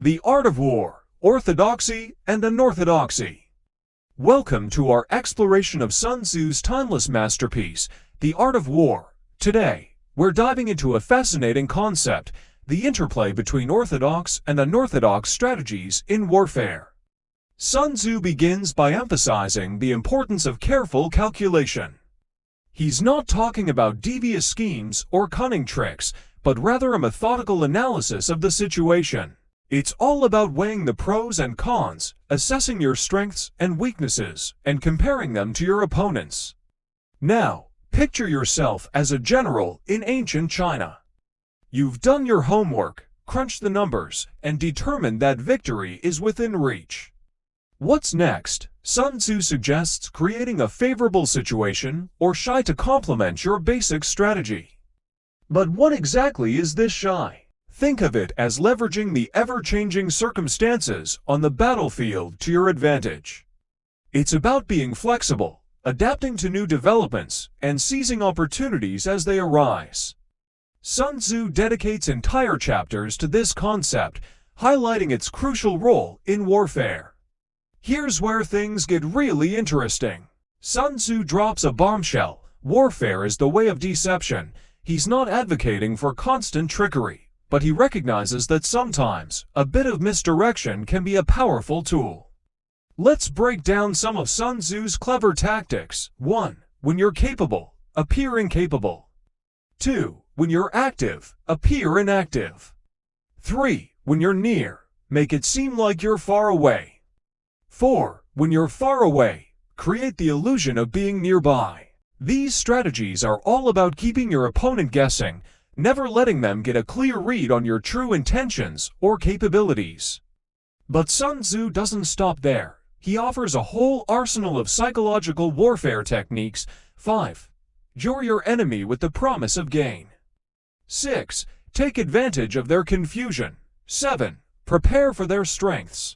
The Art of War, Orthodoxy and Unorthodoxy. Welcome to our exploration of Sun Tzu's timeless masterpiece, The Art of War. Today, we're diving into a fascinating concept, the interplay between orthodox and unorthodox strategies in warfare. Sun Tzu begins by emphasizing the importance of careful calculation. He's not talking about devious schemes or cunning tricks, but rather a methodical analysis of the situation. It's all about weighing the pros and cons, assessing your strengths and weaknesses, and comparing them to your opponents. Now, picture yourself as a general in ancient China. You've done your homework, crunched the numbers, and determined that victory is within reach. What's next? Sun Tzu suggests creating a favorable situation or shy to complement your basic strategy. But what exactly is this shy? Think of it as leveraging the ever-changing circumstances on the battlefield to your advantage. It's about being flexible, adapting to new developments, and seizing opportunities as they arise. Sun Tzu dedicates entire chapters to this concept, highlighting its crucial role in warfare. Here's where things get really interesting. Sun Tzu drops a bombshell. Warfare is the way of deception. He's not advocating for constant trickery, but he recognizes that sometimes a bit of misdirection can be a powerful tool. Let's break down some of Sun Tzu's clever tactics. 1. When you're capable, appear incapable. 2. When you're active, appear inactive. 3. When you're near, make it seem like you're far away. 4. When you're far away, create the illusion of being nearby. These strategies are all about keeping your opponent guessing, never letting them get a clear read on your true intentions or capabilities. But Sun Tzu doesn't stop there. He offers a whole arsenal of psychological warfare techniques. 5. Lure your enemy with the promise of gain. 6. Take advantage of their confusion. 7. Prepare for their strengths.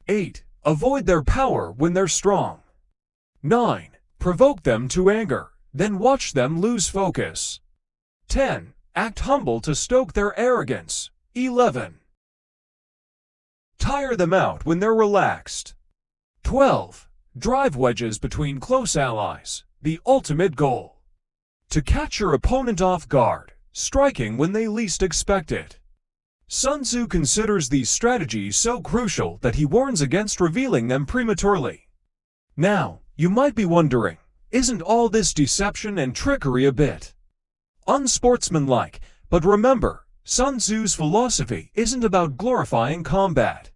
8. Avoid their power when they're strong. 9. Provoke them to anger, then watch them lose focus. 10. Act humble to stoke their arrogance. 11. Tire them out when they're relaxed. 12. Drive wedges between close allies, the ultimate goal. To catch your opponent off guard, striking when they least expect it. Sun Tzu considers these strategies so crucial that he warns against revealing them prematurely. Now, you might be wondering, isn't all this deception and trickery a bit unsportsmanlike? But remember, Sun Tzu's philosophy isn't about glorifying combat.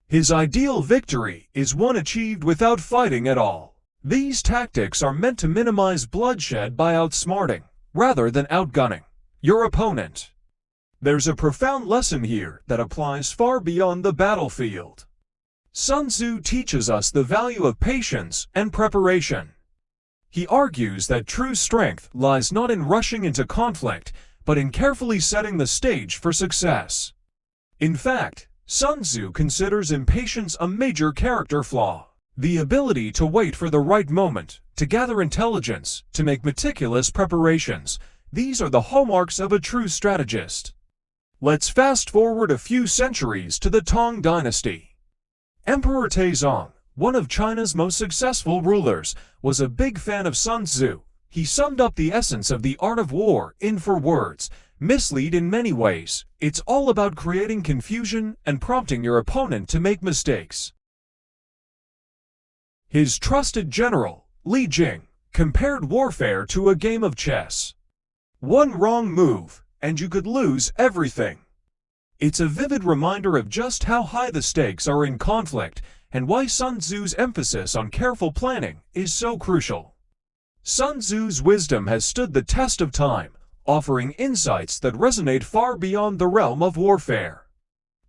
His ideal victory is one achieved without fighting at all. These tactics are meant to minimize bloodshed by outsmarting, rather than outgunning, your opponent. There's a profound lesson here that applies far beyond the battlefield. Sun Tzu teaches us the value of patience and preparation. He argues that true strength lies not in rushing into conflict, but in carefully setting the stage for success. In fact, Sun Tzu considers impatience a major character flaw. The ability to wait for the right moment, to gather intelligence, to make meticulous preparations, these are the hallmarks of a true strategist. Let's fast forward a few centuries to the Tang Dynasty. Emperor Taizong, one of China's most successful rulers, was a big fan of Sun Tzu. He summed up the essence of the art of war in 4 words: mislead in many ways. It's all about creating confusion and prompting your opponent to make mistakes. His trusted general, Li Jing, compared warfare to a game of chess. One wrong move, and you could lose everything. It's a vivid reminder of just how high the stakes are in conflict, and why Sun Tzu's emphasis on careful planning is so crucial. Sun Tzu's wisdom has stood the test of time, offering insights that resonate far beyond the realm of warfare.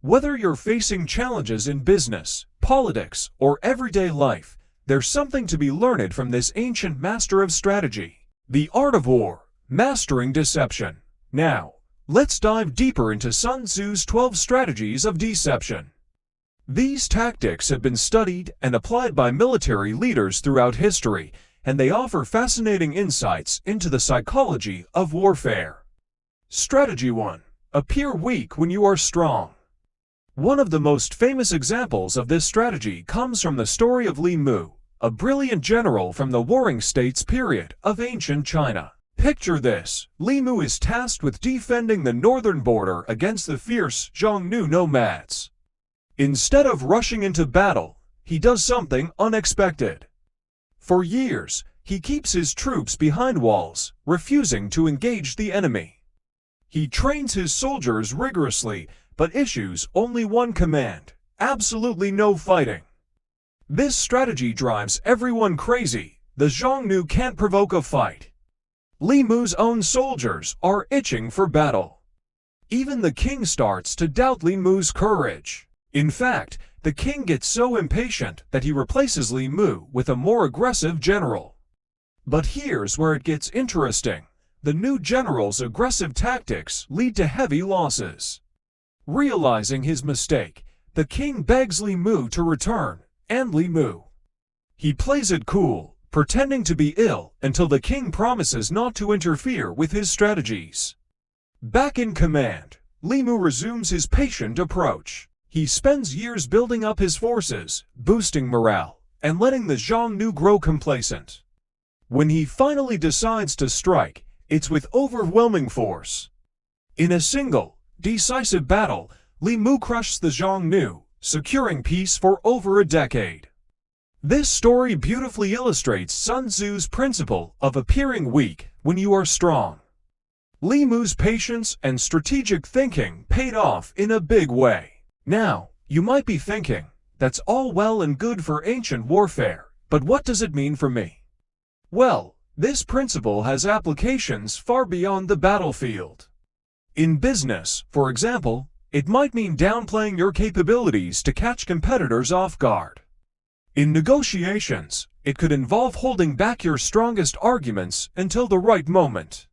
Whether you're facing challenges in business, politics, or everyday life, there's something to be learned from this ancient master of strategy. The Art of War, Mastering Deception. Now, let's dive deeper into Sun Tzu's 12 strategies of deception. These tactics have been studied and applied by military leaders throughout history, and they offer fascinating insights into the psychology of warfare. Strategy 1. Appear weak when you are strong. One of the most famous examples of this strategy comes from the story of Li Mu, a brilliant general from the Warring States period of ancient China. Picture this: Li Mu is tasked with defending the northern border against the fierce Xiongnu nomads. Instead of rushing into battle, he does something unexpected. For years, he keeps his troops behind walls, refusing to engage the enemy. He trains his soldiers rigorously, but issues only one command: absolutely no fighting. This strategy drives everyone crazy. The Xiongnu can't provoke a fight. Li Mu's own soldiers are itching for battle. Even the king starts to doubt Li Mu's courage. In fact, the king gets so impatient that he replaces Li Mu with a more aggressive general. But here's where it gets interesting. The new general's aggressive tactics lead to heavy losses. Realizing his mistake, the king begs Li Mu to return, and Li Mu. He plays it cool, pretending to be ill until the king promises not to interfere with his strategies. Back in command, Li Mu resumes his patient approach. He spends years building up his forces, boosting morale, and letting the Xiongnu grow complacent. When he finally decides to strike, it's with overwhelming force. In a single, decisive battle, Li Mu crushes the Xiongnu, securing peace for over a decade. This story beautifully illustrates Sun Tzu's principle of appearing weak when you are strong. Li Mu's patience and strategic thinking paid off in a big way. Now, you might be thinking, that's all well and good for ancient warfare, but what does it mean for me? Well, this principle has applications far beyond the battlefield. In business, for example, it might mean downplaying your capabilities to catch competitors off guard. In negotiations, it could involve holding back your strongest arguments until the right moment.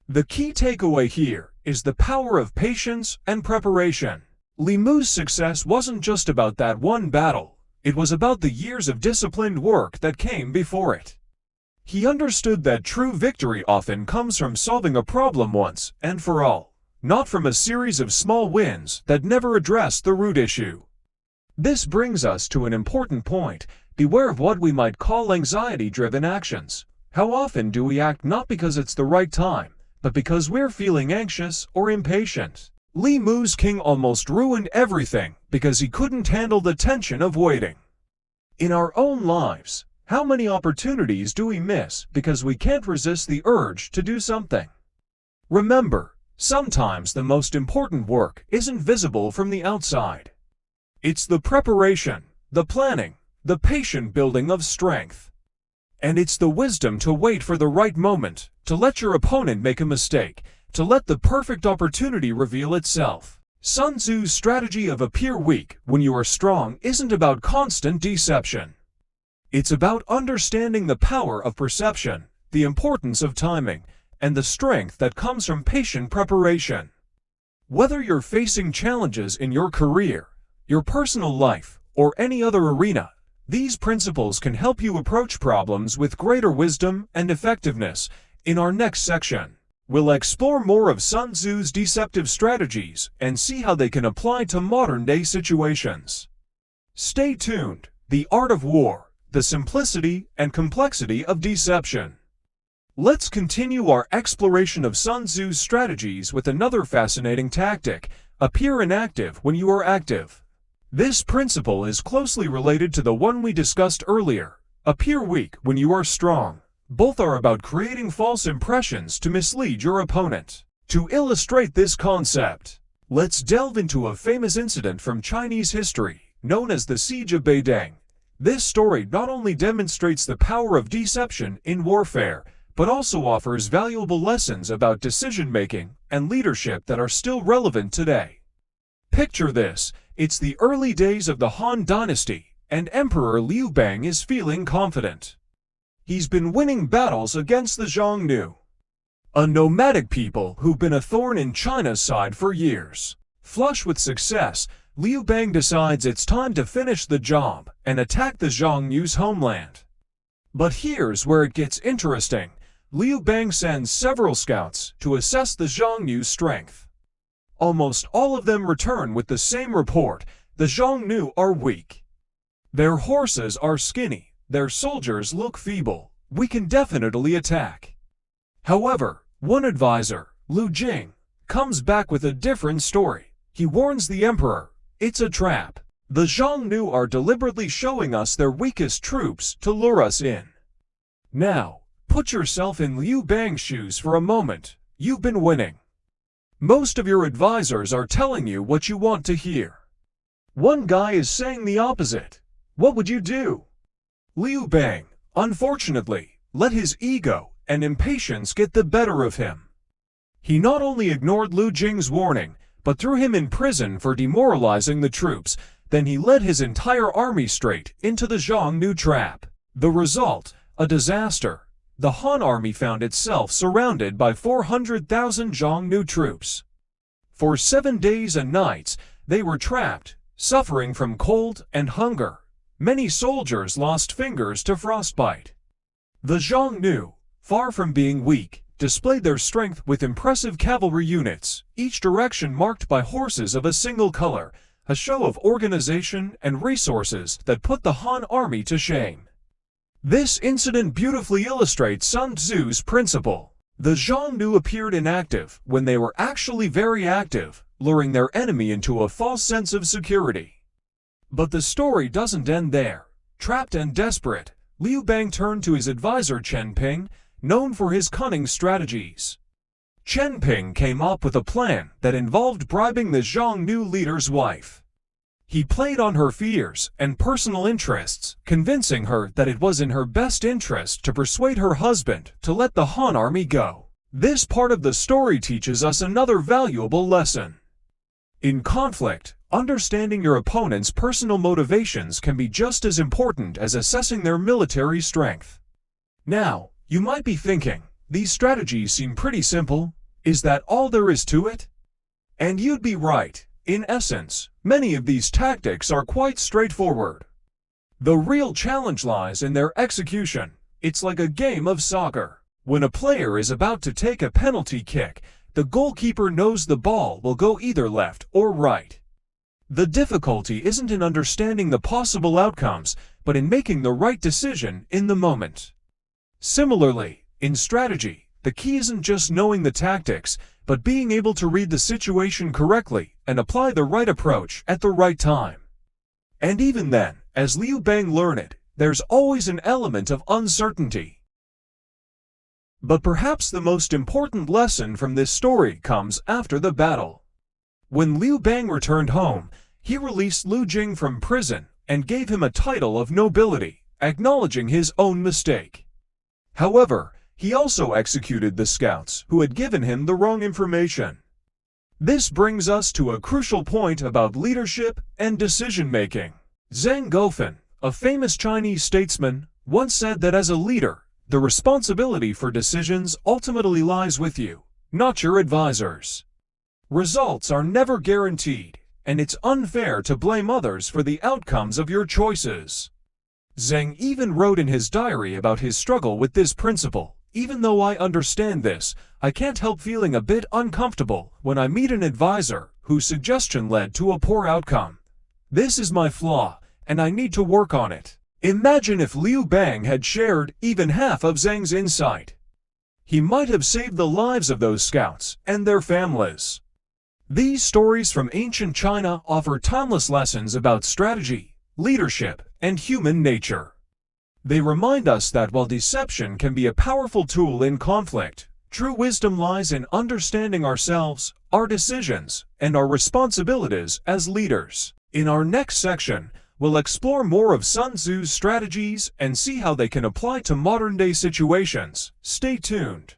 The key takeaway here is the power of patience and preparation. Li Mu's success wasn't just about that one battle, it was about the years of disciplined work that came before it. He understood that true victory often comes from solving a problem once and for all, not from a series of small wins that never address the root issue. This brings us to an important point: beware of what we might call anxiety-driven actions. How often do we act not because it's the right time, but because we're feeling anxious or impatient? Li Mu's king almost ruined everything because he couldn't handle the tension of waiting. In our own lives, how many opportunities do we miss because we can't resist the urge to do something? Remember, sometimes the most important work isn't visible from the outside. It's the preparation, the planning, the patient building of strength. And it's the wisdom to wait for the right moment, to let your opponent make a mistake, to let the perfect opportunity reveal itself. Sun Tzu's strategy of appear weak when you are strong isn't about constant deception. It's about understanding the power of perception, the importance of timing, and the strength that comes from patient preparation. Whether you're facing challenges in your career, your personal life, or any other arena, these principles can help you approach problems with greater wisdom and effectiveness. In our next section, we'll explore more of Sun Tzu's deceptive strategies and see how they can apply to modern-day situations. Stay tuned. The Art of War, the Simplicity and Complexity of Deception. Let's continue our exploration of Sun Tzu's strategies with another fascinating tactic: appear inactive when you are active. This principle is closely related to the one we discussed earlier: appear weak when you are strong. Both are about creating false impressions to mislead your opponent. To illustrate this concept, let's delve into a famous incident from Chinese history, known as the Siege of Beiding. This story not only demonstrates the power of deception in warfare, but also offers valuable lessons about decision-making and leadership that are still relevant today. Picture this: it's the early days of the Han Dynasty, and Emperor Liu Bang is feeling confident. He's been winning battles against the Xiongnu, a nomadic people who've been a thorn in China's side for years. Flush with success, Liu Bang decides it's time to finish the job and attack the Xiongnu's homeland. But here's where it gets interesting. Liu Bang sends several scouts to assess the Xiongnu's strength. almost all of them return with the same report: the Xiongnu are weak. Their horses are skinny, their soldiers look feeble, we can definitely attack. However, one advisor, Lu Jing, comes back with a different story. He warns the emperor, it's a trap. The Xiongnu are deliberately showing us their weakest troops to lure us in. Now, put yourself in Liu Bang's shoes for a moment. You've been winning. Most of your advisors are telling you what you want to hear. One guy is saying the opposite. What would you do? Liu Bang, unfortunately, let his ego and impatience get the better of him. He not only ignored Lu Jing's warning, but threw him in prison for demoralizing the troops. Then he led his entire army straight into the Xiongnu trap. The result, a disaster. The Han army found itself surrounded by 400,000 Xiongnu troops. For 7 days and nights, they were trapped, suffering from cold and hunger. Many soldiers lost fingers to frostbite. The Xiongnu, far from being weak, displayed their strength with impressive cavalry units, each direction marked by horses of a single color, a show of organization and resources that put the Han army to shame. This incident beautifully illustrates Sun Tzu's principle. The Xiongnu appeared inactive when they were actually very active, luring their enemy into a false sense of security. But the story doesn't end there. Trapped and desperate, Liu Bang turned to his advisor Chen Ping, known for his cunning strategies. Chen Ping came up with a plan that involved bribing the Xiongnu leader's wife. He played on her fears and personal interests, convincing her that it was in her best interest to persuade her husband to let the Han army go. This part of the story teaches us another valuable lesson. In conflict, understanding your opponent's personal motivations can be just as important as assessing their military strength. Now, you might be thinking, these strategies seem pretty simple. Is that all there is to it? And you'd be right. In essence, many of these tactics are quite straightforward. The real challenge lies in their execution. It's like a game of soccer. When a player is about to take a penalty kick, the goalkeeper knows the ball will go either left or right. The difficulty isn't in understanding the possible outcomes, but in making the right decision in the moment. Similarly, in strategy, the key isn't just knowing the tactics, but being able to read the situation correctly and apply the right approach at the right time. And even then, as Liu Bang learned, there's always an element of uncertainty. But perhaps the most important lesson from this story comes after the battle. When Liu Bang returned home, he released Lu Jing from prison and gave him a title of nobility, acknowledging his own mistake. However, he also executed the scouts who had given him the wrong information. This brings us to a crucial point about leadership and decision-making. Zhang Guofan, a famous Chinese statesman, once said that as a leader, the responsibility for decisions ultimately lies with you, not your advisors. Results are never guaranteed, and it's unfair to blame others for the outcomes of your choices. Zhang even wrote in his diary about his struggle with this principle. Even though I understand this, I can't help feeling a bit uncomfortable when I meet an advisor whose suggestion led to a poor outcome. This is my flaw, and I need to work on it. Imagine if Liu Bang had shared even half of Zhang's insight. He might have saved the lives of those scouts and their families. These stories from ancient China offer timeless lessons about strategy, leadership, and human nature. They remind us that while deception can be a powerful tool in conflict, true wisdom lies in understanding ourselves, our decisions, and our responsibilities as leaders. In our next section, we'll explore more of Sun Tzu's strategies and see how they can apply to modern-day situations. Stay tuned.